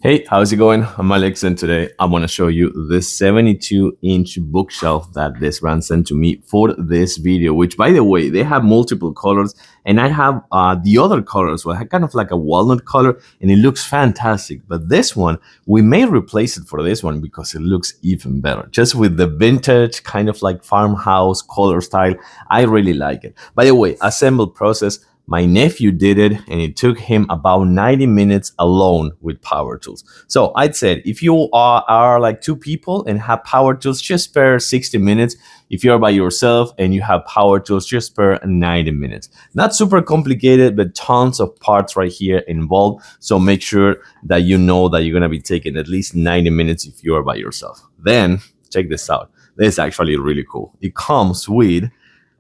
Hey, how's it going? I'm Alex, and today I want to show you this 72-inch bookshelf that this brand sent to me for this video, which, by the way, they have multiple colors, and I have the other colors, well, kind of like a walnut color, and it looks fantastic. But this one, we may replace it for this one because it looks even better. Just with the vintage, kind of like farmhouse color style, I really like it. By the way, assemble process. My nephew did it, and it took him about 90 minutes alone with power tools. So I'd say if you are like two people and have power tools, just spare 60 minutes. If you're by yourself and you have power tools, just spare 90 minutes. Not super complicated, but tons of parts right here involved. So make sure that you know that you're going to be taking at least 90 minutes if you are by yourself. Then check this out. This is actually really cool. It comes with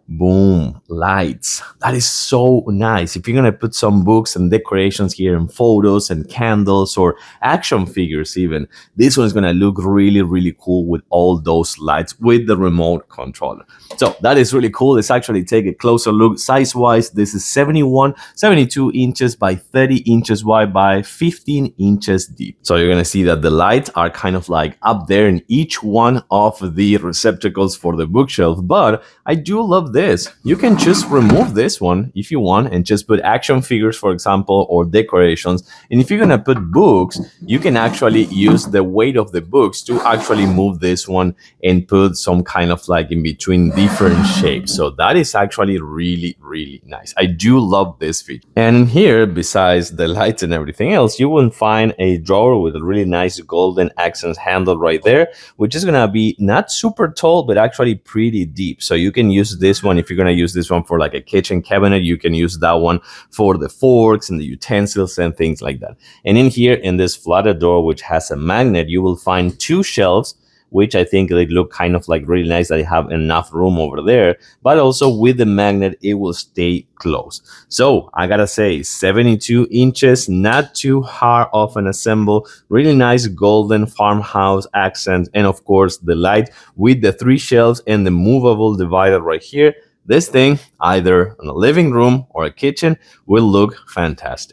boom, lights. That is so nice. If you're gonna put some books and decorations here and photos and candles or action figures even, this one is gonna look really, really cool with all those lights with the remote controller. So that is really cool. Let's actually take a closer look. Size-wise, this is 72 inches by 30 inches wide by 15 inches deep. So you're gonna see that the lights are kind of like up there in each one of the receptacles for the bookshelf, but I do love this. You can just remove this one if you want and just put action figures, for example, or decorations. And if you're gonna put books, you can actually use the weight of the books to actually move this one and put some kind of like in between different shapes. So that is actually really, really nice. I do love this feature. And here, besides the lights and everything else, you will find a drawer with a really nice golden accents handle right there, which is gonna be not super tall, but actually pretty deep. So you can use this one if you're going to use this one for like a kitchen cabinet. You can use that one for the forks and the utensils and things like that. And in here, in this fluted door, which has a magnet, you will find two shelves, which I think they look kind of like really nice. That you have enough room over there, but also with the magnet, it will stay closed. So I gotta say, 72 inches, not too hard of an assemble, really nice golden farmhouse accent, and of course the light with the three shelves and the movable divider right here. This thing, either in a living room or a kitchen, will look fantastic.